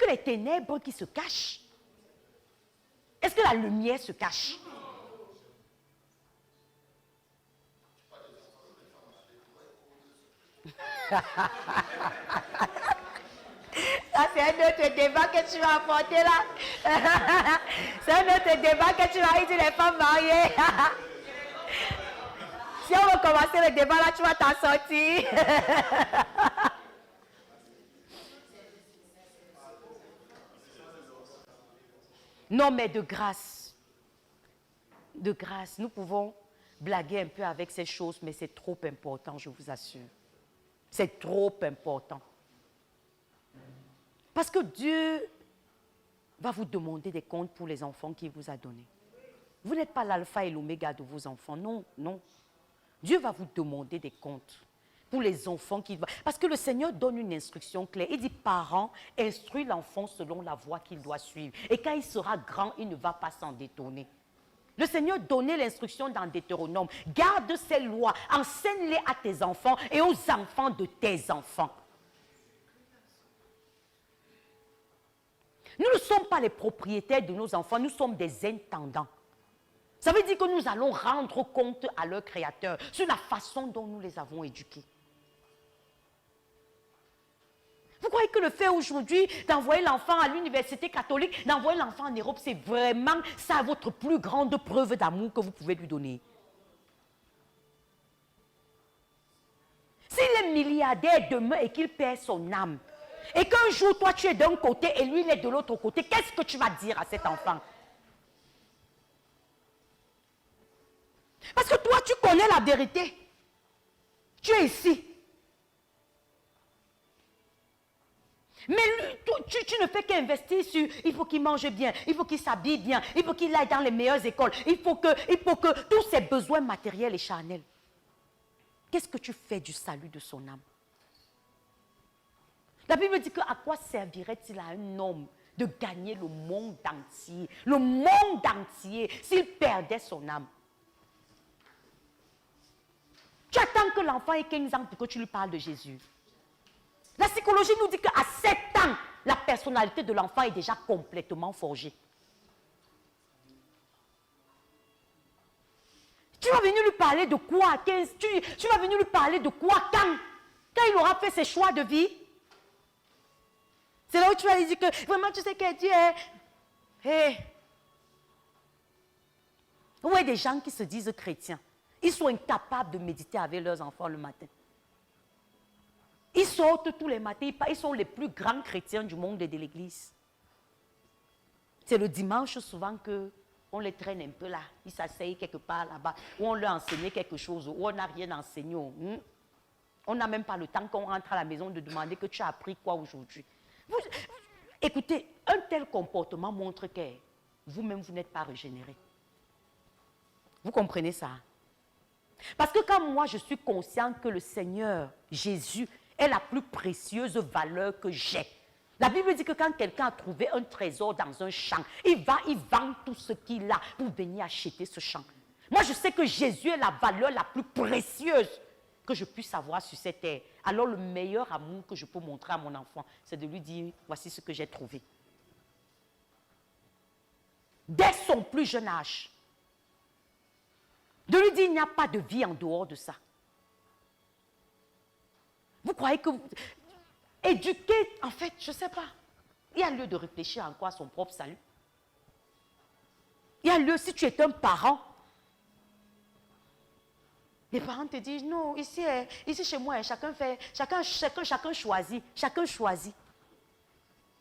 que les ténèbres qui se cachent? Est-ce que la lumière se cache? Ça, c'est un autre débat que tu vas apporter là. C'est un autre débat que tu vas dire les femmes mariées. Si on veut commencer le débat là, tu vas t'en sortir. Non, mais de grâce, nous pouvons blaguer un peu avec ces choses, mais c'est trop important, je vous assure. C'est trop important. Parce que Dieu va vous demander des comptes pour les enfants qu'il vous a donnés. Vous n'êtes pas l'alpha et l'oméga de vos enfants, non, non. Dieu va vous demander des comptes pour les enfants qu'il va... Parce que le Seigneur donne une instruction claire. Il dit, parents, instruis l'enfant selon la voie qu'il doit suivre. Et quand il sera grand, il ne va pas s'en détourner. Le Seigneur donnait l'instruction dans Deutéronome. Garde ces lois, enseigne-les à tes enfants et aux enfants de tes enfants. Nous ne sommes pas les propriétaires de nos enfants, nous sommes des intendants. Ça veut dire que nous allons rendre compte à leur Créateur sur la façon dont nous les avons éduqués. Vous croyez que le fait aujourd'hui d'envoyer l'enfant à l'université catholique, d'envoyer l'enfant en Europe, c'est vraiment ça votre plus grande preuve d'amour que vous pouvez lui donner? S'il est milliardaire demain et qu'il perd son âme, et qu'un jour, toi, tu es d'un côté et lui, il est de l'autre côté, qu'est-ce que tu vas dire à cet enfant? Parce que toi, tu connais la vérité. Tu es ici. Mais tu ne fais qu'investir sur, il faut qu'il mange bien, il faut qu'il s'habille bien, il faut qu'il aille dans les meilleures écoles, il faut que tous ses besoins matériels et charnels. Qu'est-ce que tu fais du salut de son âme? La Bible dit que à quoi servirait-il à un homme de gagner le monde entier, s'il perdait son âme? Tu attends que l'enfant ait 15 ans pour que tu lui parles de Jésus. La psychologie nous dit qu'à 7 ans, la personnalité de l'enfant est déjà complètement forgée. Tu vas venir lui parler de quoi à 15? Tu vas venir lui parler de quoi quand il aura fait ses choix de vie? C'est là où tu vas lui dire que vraiment tu sais que Dieu est... Hey. Où est des gens qui se disent chrétiens? Ils sont incapables de méditer avec leurs enfants le matin. Ils sortent tous les matins, ils sont les plus grands chrétiens du monde et de l'église. C'est le dimanche souvent qu'on les traîne un peu là. Ils s'asseyent quelque part là-bas, où on leur enseigne quelque chose, où on n'a rien enseigné. On n'a même pas le temps qu'on rentre à la maison de demander que tu as appris quoi aujourd'hui. Écoutez, un tel comportement montre que vous-même, vous n'êtes pas régénéré. Vous comprenez ça? Parce que quand moi, je suis conscient que le Seigneur, Jésus, est la plus précieuse valeur que j'ai. La Bible dit que quand quelqu'un a trouvé un trésor dans un champ, il vend tout ce qu'il a pour venir acheter ce champ. Moi, je sais que Jésus est la valeur la plus précieuse que je puisse avoir sur cette terre. Alors, le meilleur amour que je peux montrer à mon enfant, c'est de lui dire, voici ce que j'ai trouvé. Dès son plus jeune âge, de lui dire, il n'y a pas de vie en dehors de ça. Vous croyez que... Éduquer, en fait, je ne sais pas. Il y a lieu de réfléchir encore à son propre salut. Il y a lieu, si tu es un parent, les parents te disent, non, ici chez moi, chacun choisit. Chacun choisit.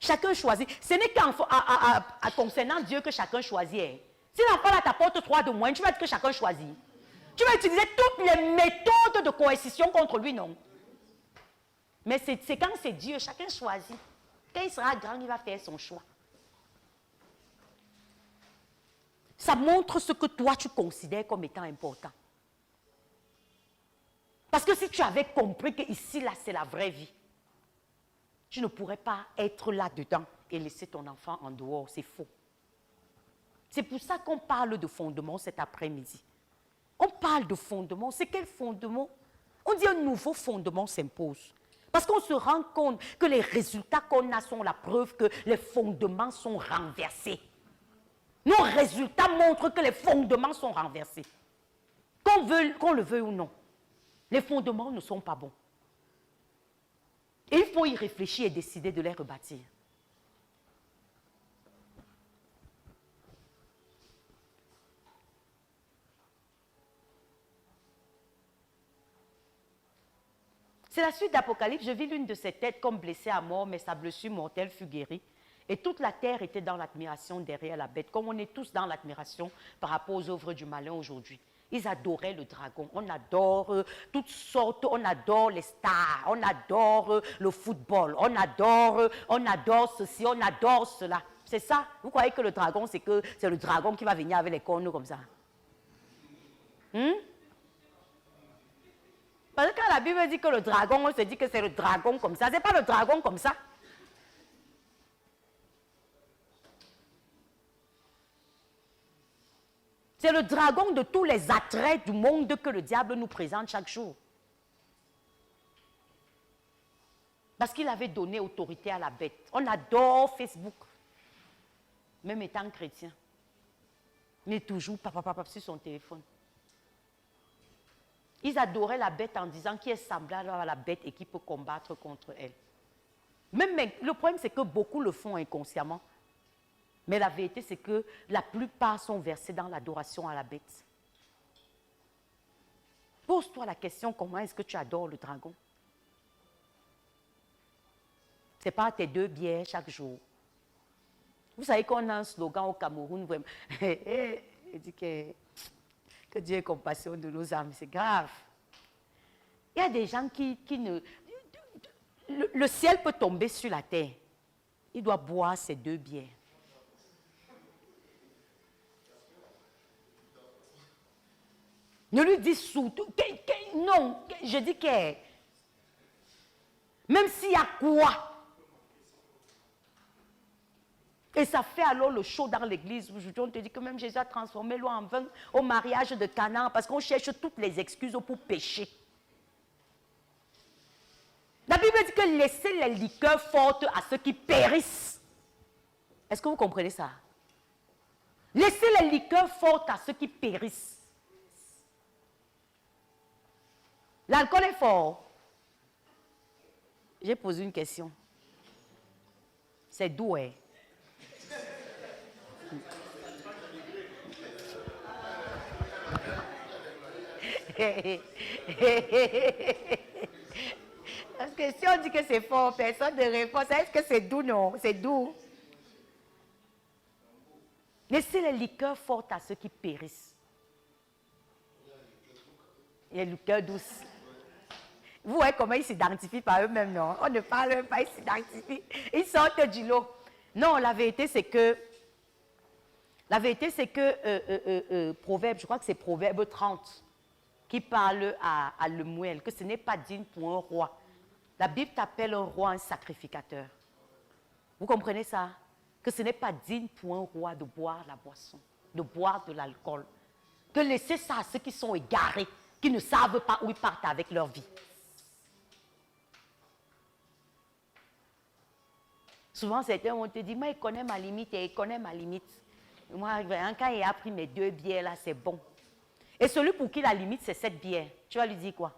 Chacun choisit. Ce n'est qu'en concernant Dieu que chacun choisit. Si l'enfant là t'apporte 3 de moins, tu vas dire que chacun choisit. Tu vas utiliser toutes les méthodes de coercition contre lui, non? Mais c'est quand c'est Dieu, chacun choisit. Quand il sera grand, il va faire son choix. Ça montre ce que toi, tu considères comme étant important. Parce que si tu avais compris que ici, là, c'est la vraie vie, tu ne pourrais pas être là-dedans et laisser ton enfant en dehors. C'est faux. C'est pour ça qu'on parle de fondement cet après-midi. On parle de fondement. C'est quel fondement? On dit un nouveau fondement s'impose. Parce qu'on se rend compte que les résultats qu'on a sont la preuve que les fondements sont renversés. Nos résultats montrent que les fondements sont renversés. Qu'on le veuille ou non, les fondements ne sont pas bons. Et il faut y réfléchir et décider de les rebâtir. C'est la suite d'Apocalypse. Je vis l'une de ses têtes comme blessée à mort, mais sa blessure mortelle fut guérie. Et toute la terre était dans l'admiration derrière la bête, comme on est tous dans l'admiration par rapport aux œuvres du malin aujourd'hui. Ils adoraient le dragon. On adore toutes sortes, on adore les stars, on adore le football, on adore ceci, on adore cela. C'est ça. Vous croyez que le dragon, c'est le dragon qui va venir avec les cornes comme ça? Parce que quand la Bible dit que le dragon, on se dit que c'est le dragon comme ça. Ce n'est pas le dragon comme ça. C'est le dragon de tous les attraits du monde que le diable nous présente chaque jour. Parce qu'il avait donné autorité à la bête. On adore Facebook, même étant chrétien. Mais toujours papa sur son téléphone. Ils adoraient la bête en disant qui est semblable à la bête et qui peut combattre contre elle. Le problème, c'est que beaucoup le font inconsciemment. Mais la vérité, c'est que la plupart sont versés dans l'adoration à la bête. Pose-toi la question, comment est-ce que tu adores le dragon? Ce n'est pas tes 2 bières chaque jour. Vous savez qu'on a un slogan au Cameroun, vraiment. Il dit que Dieu ait compassion de nos âmes, c'est grave. Il y a des gens qui ne... Le ciel peut tomber sur la terre. Il doit boire ses 2 bières. Ne lui dis surtout... non, je dis que... Même s'il y a quoi... Et ça fait alors le show dans l'église. Aujourd'hui, on te dit que même Jésus a transformé l'eau en vin au mariage de Cana parce qu'on cherche toutes les excuses pour pécher. La Bible dit que laissez les liqueurs fortes à ceux qui périssent. Est-ce que vous comprenez ça? Laissez les liqueurs fortes à ceux qui périssent. L'alcool est fort. J'ai posé une question. C'est doux, hein? Parce que si on dit que c'est fort, personne ne répond. Est-ce que c'est doux? Non, c'est doux. Laissez les liqueurs fortes à ceux qui périssent. Et les liqueurs douces. Vous voyez comment ils s'identifient par eux-mêmes, non? On ne parle même pas, ils s'identifient. Ils sortent du lot. Non, la vérité, c'est que Proverbe, je crois que c'est Proverbe 30, qui parle à Lemuel, que ce n'est pas digne pour un roi. La Bible t'appelle un roi un sacrificateur. Vous comprenez ça? Que ce n'est pas digne pour un roi de boire la boisson, de boire de l'alcool. Que laisser ça à ceux qui sont égarés, qui ne savent pas où ils partent avec leur vie. Souvent, certains vont te dire, moi, il connaît ma limite et il connaît ma limite. Moi, quand il a pris mes 2 bières, là, c'est bon. Et celui pour qui la limite, c'est 7 bières. Tu vas lui dire quoi?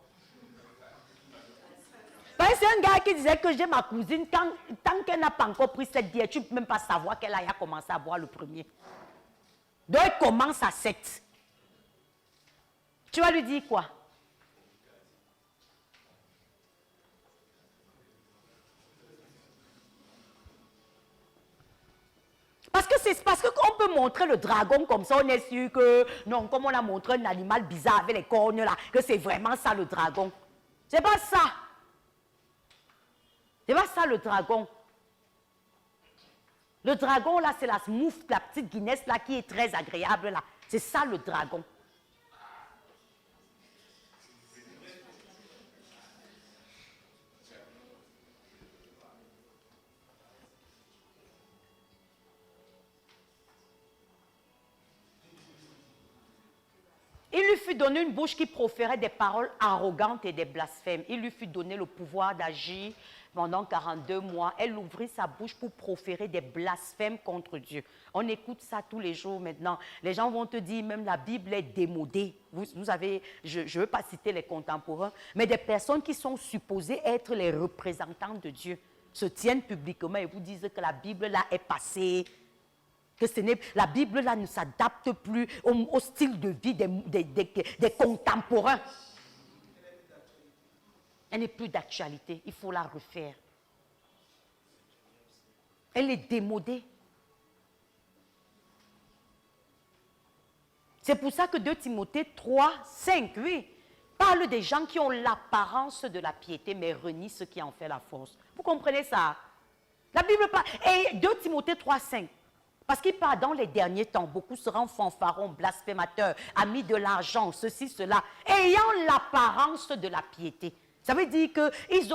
Parce que c'est un gars qui disait que j'ai ma cousine, tant qu'elle n'a pas encore pris 7 bières, tu ne peux même pas savoir qu'elle a commencé à boire le premier. Donc, elle commence à 7. Tu vas lui dire quoi? Parce qu'on peut montrer le dragon comme ça, on est sûr que, non, comme on a montré un animal bizarre avec les cornes là, que c'est vraiment ça le dragon. C'est pas ça. C'est pas ça le dragon. Le dragon là, c'est la smooth, la petite Guinness là qui est très agréable là. C'est ça le dragon. Il lui fut donné une bouche qui proférait des paroles arrogantes et des blasphèmes. Il lui fut donné le pouvoir d'agir pendant 42 mois. Elle ouvrit sa bouche pour proférer des blasphèmes contre Dieu. On écoute ça tous les jours maintenant. Les gens vont te dire, même la Bible est démodée. Vous avez, je ne veux pas citer les contemporains, mais des personnes qui sont supposées être les représentants de Dieu se tiennent publiquement et vous disent que la Bible là est passée. Que la Bible là ne s'adapte plus au style de vie des contemporains. Elle n'est plus d'actualité. Il faut la refaire. Elle est démodée. C'est pour ça que 2 Timothée 3, 5, oui, parle des gens qui ont l'apparence de la piété, mais renient ce qui en fait la force. Vous comprenez ça? La Bible parle. Et 2 Timothée 3, 5. Parce qu'il parle dans les derniers temps, beaucoup seront fanfarons, blasphémateurs, amis de l'argent, ceci, cela, ayant l'apparence de la piété. Ça veut dire qu'ils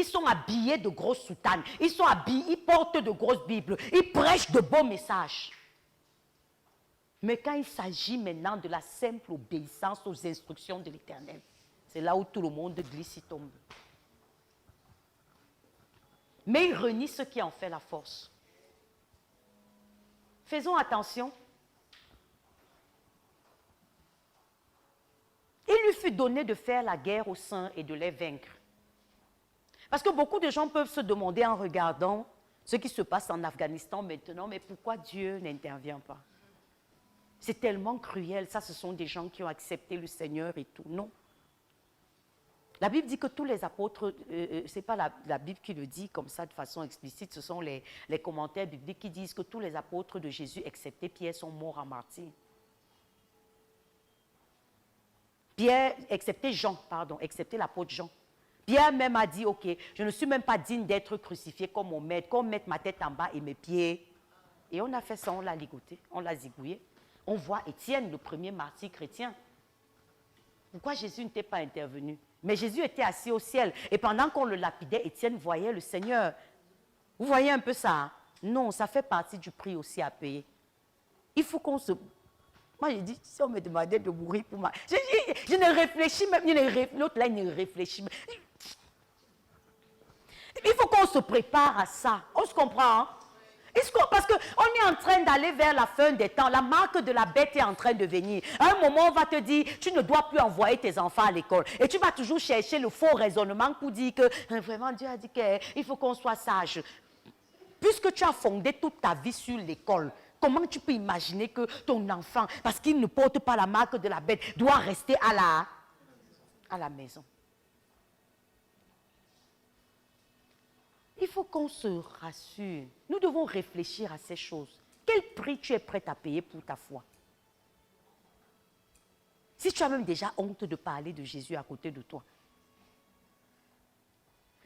sont habillés de grosses soutanes, ils portent de grosses Bibles, ils prêchent de beaux messages. Mais quand il s'agit maintenant de la simple obéissance aux instructions de l'Éternel, c'est là où tout le monde glisse et tombe. Mais il renie ce qui en fait la force. Faisons attention. Il lui fut donné de faire la guerre aux saints et de les vaincre. Parce que beaucoup de gens peuvent se demander en regardant ce qui se passe en Afghanistan maintenant, mais pourquoi Dieu n'intervient pas? C'est tellement cruel. Ça, ce sont des gens qui ont accepté le Seigneur et tout. Non. La Bible dit que tous les apôtres, ce n'est pas la Bible qui le dit comme ça de façon explicite, ce sont les commentaires bibliques qui disent que tous les apôtres de Jésus, excepté Pierre, sont morts en martyr. Pierre, excepté l'apôtre Jean. Pierre même a dit, ok, je ne suis même pas digne d'être crucifié comme mon maître, qu'on mette ma tête en bas et mes pieds. Et on a fait ça, on l'a ligoté, on l'a zigouillé. On voit Étienne, le premier martyr chrétien. Pourquoi Jésus n'était pas intervenu? Mais Jésus était assis au ciel. Et pendant qu'on le lapidait, Étienne voyait le Seigneur. Vous voyez un peu ça? Hein? Non, ça fait partie du prix aussi à payer. Il faut qu'on se... Moi, j'ai dit, si on me demandait de mourir pour moi... Je ne réfléchis même... L'autre là, il ne réfléchit même. Il faut qu'on se prépare à ça. On se comprend, hein? Parce qu'on est en train d'aller vers la fin des temps. La marque de la bête est en train de venir. À un moment, on va te dire, tu ne dois plus envoyer tes enfants à l'école. Et tu vas toujours chercher le faux raisonnement pour dire que vraiment Dieu a dit qu'il faut qu'on soit sage. Puisque tu as fondé toute ta vie sur l'école, comment tu peux imaginer que ton enfant, parce qu'il ne porte pas la marque de la bête, doit rester à la maison? Il faut qu'on se rassure. Nous devons réfléchir à ces choses. Quel prix tu es prêt à payer pour ta foi? Si tu as même déjà honte de parler de Jésus à côté de toi.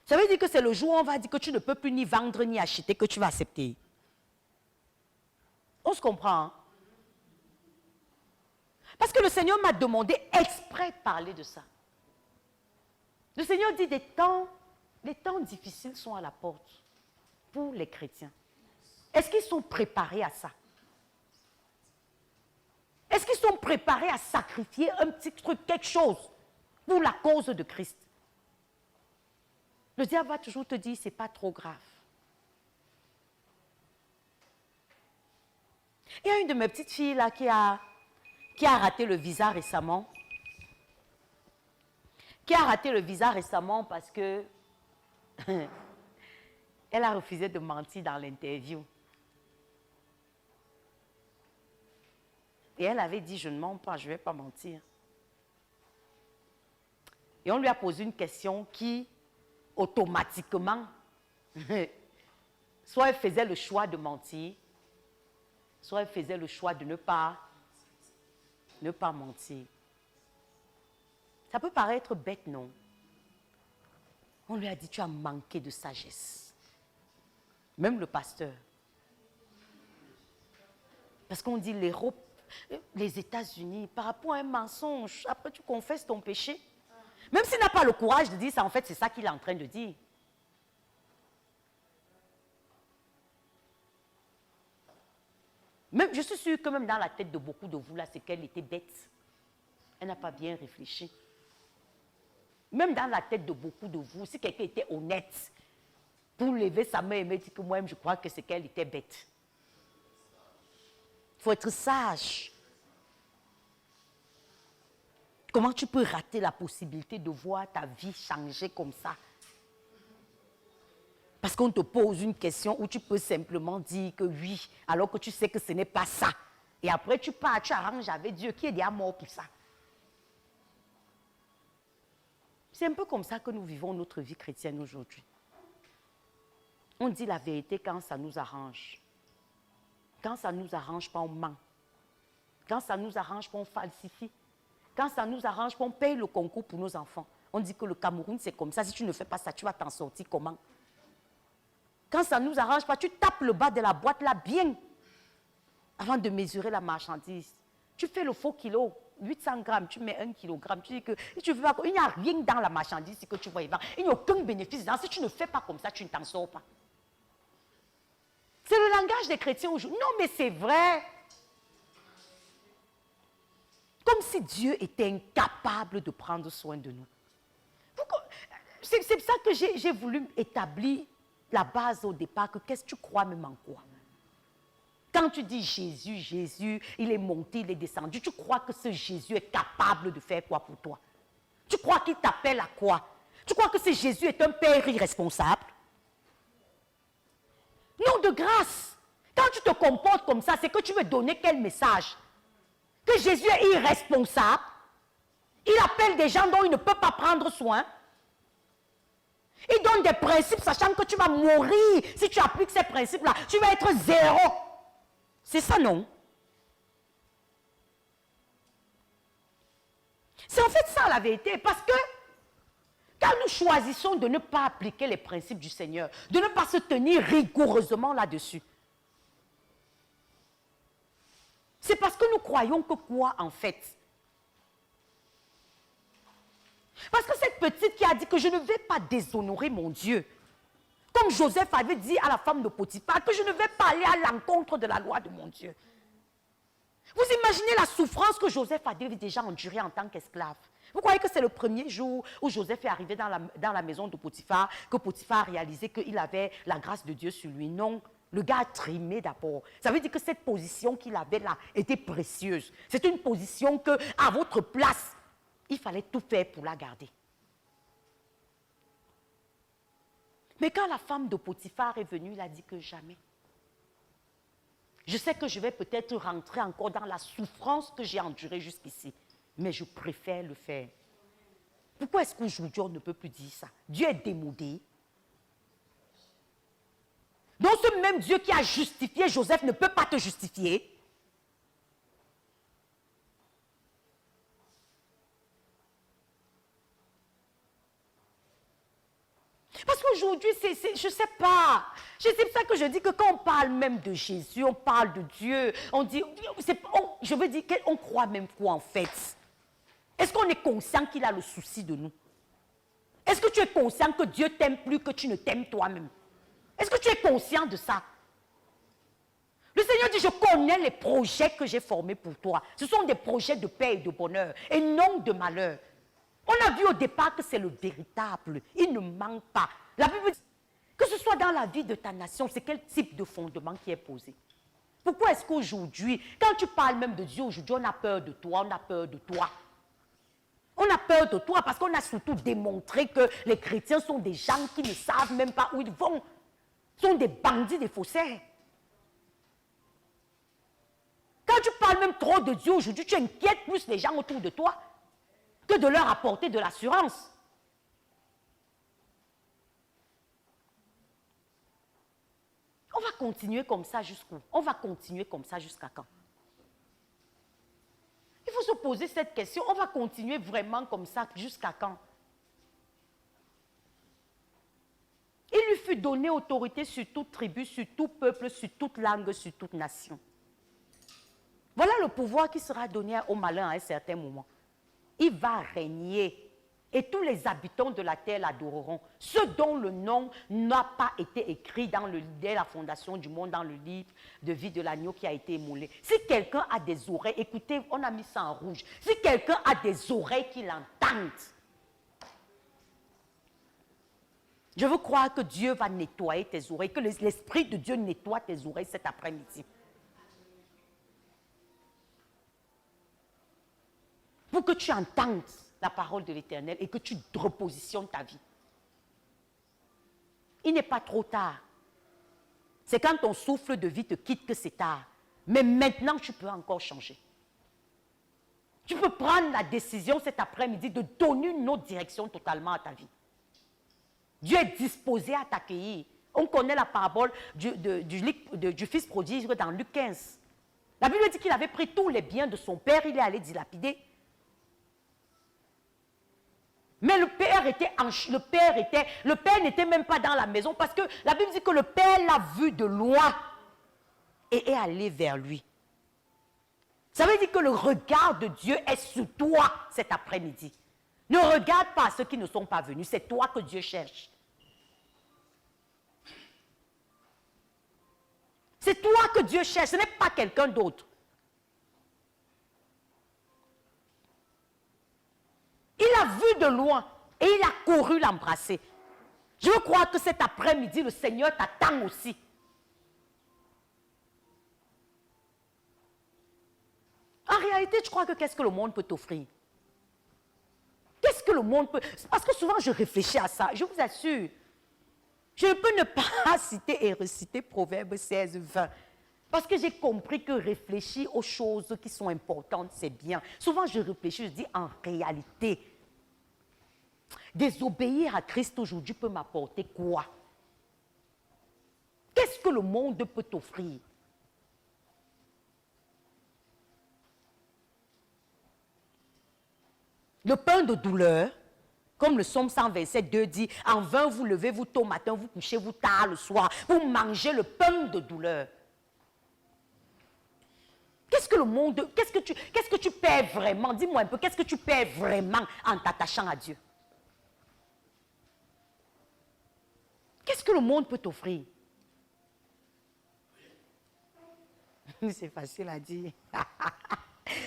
Ça veut dire que c'est le jour où on va dire que tu ne peux plus ni vendre ni acheter que tu vas accepter. On se comprend, hein? Parce que le Seigneur m'a demandé exprès de parler de ça. Le Seigneur dit les temps difficiles sont à la porte pour les chrétiens. Est-ce qu'ils sont préparés à ça? Est-ce qu'ils sont préparés à sacrifier un petit truc, quelque chose, pour la cause de Christ? Le diable va toujours te dire, c'est pas trop grave. Il y a une de mes petites filles là qui a raté le visa récemment. Qui a raté le visa récemment parce que elle a refusé de mentir dans l'interview. Et elle avait dit, je ne mens pas, je ne vais pas mentir. Et on lui a posé une question qui, automatiquement, soit elle faisait le choix de mentir, soit elle faisait le choix de ne pas mentir. Ça peut paraître bête, non? On lui a dit, tu as manqué de sagesse. Même le pasteur. Parce qu'on dit, les États-Unis, par rapport à un mensonge, après tu confesses ton péché. Même s'il n'a pas le courage de dire ça, en fait, c'est ça qu'il est en train de dire. Même, je suis sûre que même dans la tête de beaucoup de vous, là, c'est qu'elle était bête. Elle n'a pas bien réfléchi. Même dans la tête de beaucoup de vous, si quelqu'un était honnête, pour lever sa main et me dire que moi-même, je crois que c'est qu'elle était bête. Il faut être sage. Comment tu peux rater la possibilité de voir ta vie changer comme ça? Parce qu'on te pose une question où tu peux simplement dire que oui, alors que tu sais que ce n'est pas ça. Et après, tu pars, tu arranges avec Dieu qui est déjà mort pour ça. C'est un peu comme ça que nous vivons notre vie chrétienne aujourd'hui. On dit la vérité quand ça nous arrange. Quand ça ne nous arrange pas, on ment. Quand ça nous arrange pas, on falsifie. Quand ça nous arrange pas, on paye le concours pour nos enfants. On dit que le Cameroun, c'est comme ça. Si tu ne fais pas ça, tu vas t'en sortir comment? Quand ça ne nous arrange pas, tu tapes le bas de la boîte là bien. Avant de mesurer la marchandise. Tu fais le faux kilo. 800 grammes, tu mets 1 kilogramme. Tu dis que si tu veux, il n'y a rien dans la marchandise que tu vois y vendre. Il n'y a aucun bénéfice dedans. Si tu ne fais pas comme ça, tu ne t'en sors pas. C'est le langage des chrétiens aujourd'hui. Non, mais c'est vrai. Comme si Dieu était incapable de prendre soin de nous. C'est ça que j'ai voulu établir la base au départ, que qu'est-ce que tu crois même en quoi? Quand tu dis Jésus, Jésus, il est monté, il est descendu, tu crois que ce Jésus est capable de faire quoi pour toi? Tu crois qu'il t'appelle à quoi? Tu crois que ce Jésus est un père irresponsable? Non, de grâce. Quand tu te comportes comme ça, c'est que tu veux donner quel message? Que Jésus est irresponsable? Il appelle des gens dont il ne peut pas prendre soin? Il donne des principes sachant que tu vas mourir si tu appliques ces principes-là. Tu vas être zéro. C'est ça, non? C'est en fait ça la vérité. Parce que quand nous choisissons de ne pas appliquer les principes du Seigneur, de ne pas se tenir rigoureusement là-dessus, c'est parce que nous croyons que quoi en fait? Parce que cette petite qui a dit que je ne vais pas déshonorer mon Dieu, comme Joseph avait dit à la femme de Potiphar, que je ne vais pas aller à l'encontre de la loi de mon Dieu. Vous imaginez la souffrance que Joseph avait déjà endurée en tant qu'esclave. Vous croyez que c'est le premier jour où Joseph est arrivé dans la maison de Potiphar, que Potiphar a réalisé qu'il avait la grâce de Dieu sur lui? Non, le gars a trimé d'abord. Ça veut dire que cette position qu'il avait là était précieuse. C'est une position que, à votre place, il fallait tout faire pour la garder. Mais quand la femme de Potiphar est venue, il a dit que jamais. Je sais que je vais peut-être rentrer encore dans la souffrance que j'ai endurée jusqu'ici, mais je préfère le faire. Pourquoi est-ce qu'aujourd'hui on ne peut plus dire ça? Dieu est démodé. Donc ce même Dieu qui a justifié Joseph ne peut pas te justifier. Parce qu'aujourd'hui, je ne sais pas. C'est pour ça que je dis que quand on parle même de Jésus, on parle de Dieu, on dit, je veux dire qu'on croit même quoi en fait? Est-ce qu'on est conscient qu'il a le souci de nous? Est-ce que tu es conscient que Dieu t'aime plus que tu ne t'aimes toi-même? Est-ce que tu es conscient de ça? Le Seigneur dit, je connais les projets que j'ai formés pour toi. Ce sont des projets de paix et de bonheur et non de malheur. On a vu au départ que c'est le véritable. Il ne manque pas. La Bible dit que ce soit dans la vie de ta nation, c'est quel type de fondement qui est posé? Pourquoi est-ce qu'aujourd'hui, quand tu parles même de Dieu, aujourd'hui on a peur de toi, on a peur de toi? On a peur de toi parce qu'on a surtout démontré que les chrétiens sont des gens qui ne savent même pas où ils vont. Sont des bandits, des faussaires. Quand tu parles même trop de Dieu aujourd'hui, tu inquiètes plus les gens autour de toi que de leur apporter de l'assurance. On va continuer comme ça jusqu'où? On va continuer comme ça jusqu'à quand? Il faut se poser cette question. On va continuer vraiment comme ça jusqu'à quand? Il lui fut donné autorité sur toute tribu, sur tout peuple, sur toute langue, sur toute nation. Voilà le pouvoir qui sera donné au malin à un certain moment. Il va régner Et tous les habitants de la terre l'adoreront. Ceux dont le nom n'a pas été écrit dès la fondation du monde, dans le livre de vie de l'agneau qui a été émoulé. Si quelqu'un a des oreilles, écoutez, on a mis ça en rouge. Si quelqu'un a des oreilles qui l'entendent, je veux croire que Dieu va nettoyer tes oreilles, que l'Esprit de Dieu nettoie tes oreilles cet après-midi. Pour que tu entendes la parole de l'Éternel et que tu repositionnes ta vie. Il n'est pas trop tard. C'est quand ton souffle de vie te quitte que c'est tard. Mais maintenant, tu peux encore changer. Tu peux prendre la décision cet après-midi de donner une autre direction totalement à ta vie. Dieu est disposé à t'accueillir. On connaît la parabole du fils prodigue dans Luc 15. La Bible dit qu'il avait pris tous les biens de son père, il est allé dilapider. Mais le père n'était même pas dans la maison parce que la Bible dit que le père l'a vu de loin et est allé vers lui. Ça veut dire que le regard de Dieu est sur toi cet après-midi. Ne regarde pas ceux qui ne sont pas venus, c'est toi que Dieu cherche. C'est toi que Dieu cherche, ce n'est pas quelqu'un d'autre. Il a vu de loin et il a couru l'embrasser. Je crois que cet après-midi, le Seigneur t'attend aussi. En réalité, je crois que qu'est-ce que le monde peut t'offrir? Qu'est-ce que le monde peut... Parce que souvent, je réfléchis à ça. Je vous assure, je ne peux ne pas citer et reciter Proverbe 16, 20. Parce que j'ai compris que réfléchir aux choses qui sont importantes, c'est bien. Souvent, je réfléchis, je dis en réalité, désobéir à Christ aujourd'hui peut m'apporter quoi? Qu'est-ce que le monde peut t'offrir? Le pain de douleur, comme le psaume 127, 2 dit, en vain vous levez-vous tôt matin, vous couchez-vous tard le soir, pour manger le pain de douleur. Qu'est-ce que le monde, qu'est-ce que tu perds vraiment? Dis-moi un peu, qu'est-ce que tu perds vraiment en t'attachant à Dieu? Qu'est-ce que le monde peut t'offrir? C'est facile à dire.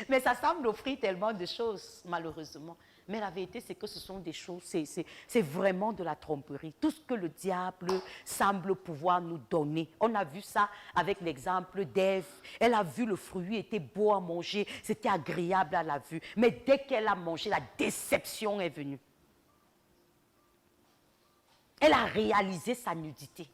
Mais ça semble offrir tellement de choses, malheureusement. Mais la vérité, c'est que ce sont des choses, c'est vraiment de la tromperie. Tout ce que le diable semble pouvoir nous donner. On a vu ça avec l'exemple d'Ève. Elle a vu le fruit, était beau à manger, c'était agréable à la vue. Mais dès qu'elle a mangé, la déception est venue. Elle a réalisé sa nudité.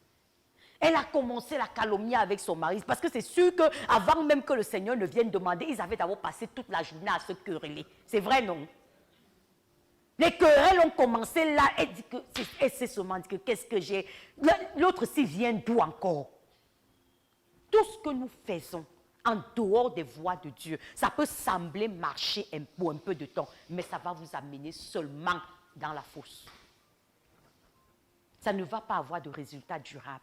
Elle a commencé la calomnie avec son mari. Parce que c'est sûr qu'avant même que le Seigneur ne vienne demander, ils avaient d'abord passé toute la journée à se quereller. C'est vrai, non? Les querelles ont commencé là. Elle s'est seulement dit que qu'est-ce que j'ai. L'autre s'y vient d'où encore? Tout ce que nous faisons en dehors des voies de Dieu, ça peut sembler marcher pour un peu de temps, mais ça va vous amener seulement dans la fosse. Ça ne va pas avoir de résultats durables.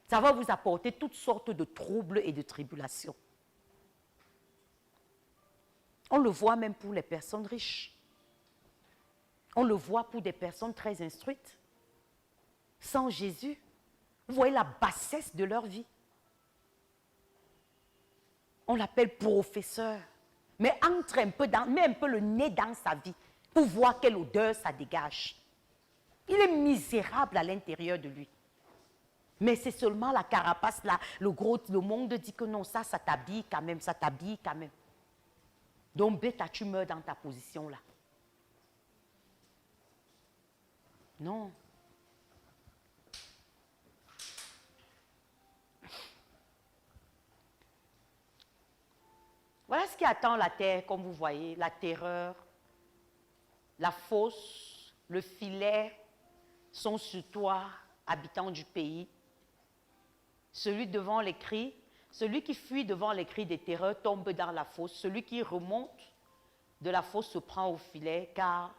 Ça va vous apporter toutes sortes de troubles et de tribulations. On le voit même pour les personnes riches. On le voit pour des personnes très instruites. Sans Jésus, vous voyez la bassesse de leur vie. On l'appelle professeur. Mais entre un peu met un peu le nez dans sa vie pour voir quelle odeur ça dégage. Il est misérable à l'intérieur de lui. Mais c'est seulement la carapace, là, le monde dit que non, ça t'habille quand même, ça t'habille quand même. Donc, bêta, tu meurs dans ta position là. Non. Voilà ce qui attend la terre, comme vous voyez, la terreur, la fosse, le filet sont sur toi, habitant du pays. Celui devant les cris, celui qui fuit devant les cris des terreurs tombe dans la fosse. Celui qui remonte de la fosse se prend au filet, car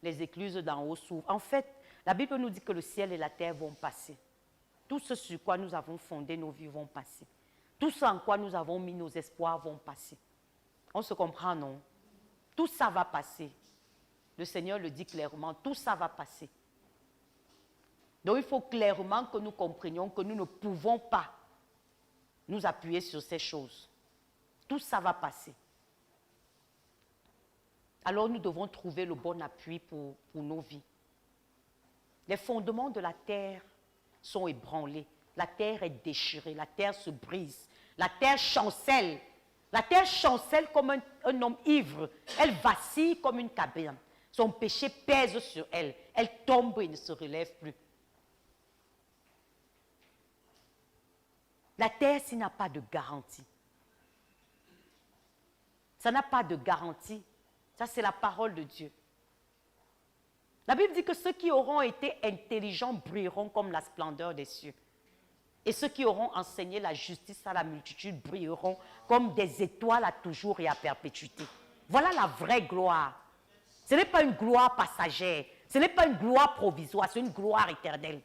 les écluses d'en haut s'ouvrent. En fait, la Bible nous dit que le ciel et la terre vont passer. Tout ce sur quoi nous avons fondé nos vies vont passer. Tout ce en quoi nous avons mis nos espoirs vont passer. On se comprend, non? Tout ça va passer. Le Seigneur le dit clairement, tout ça va passer. Donc il faut clairement que nous comprenions que nous ne pouvons pas nous appuyer sur ces choses. Tout ça va passer. Alors nous devons trouver le bon appui pour nos vies. Les fondements de la terre sont ébranlés. La terre est déchirée, la terre se brise, la terre chancelle. La terre chancelle comme un homme ivre. Elle vacille comme une cabane. Son péché pèse sur elle. Elle tombe et ne se relève plus. La terre, s'il n'a pas de garantie. Ça n'a pas de garantie. Ça, c'est la parole de Dieu. La Bible dit que ceux qui auront été intelligents brilleront comme la splendeur des cieux. Et ceux qui auront enseigné la justice à la multitude brilleront comme des étoiles à toujours et à perpétuité. Voilà la vraie gloire. Ce n'est pas une gloire passagère. Ce n'est pas une gloire provisoire, c'est une gloire éternelle.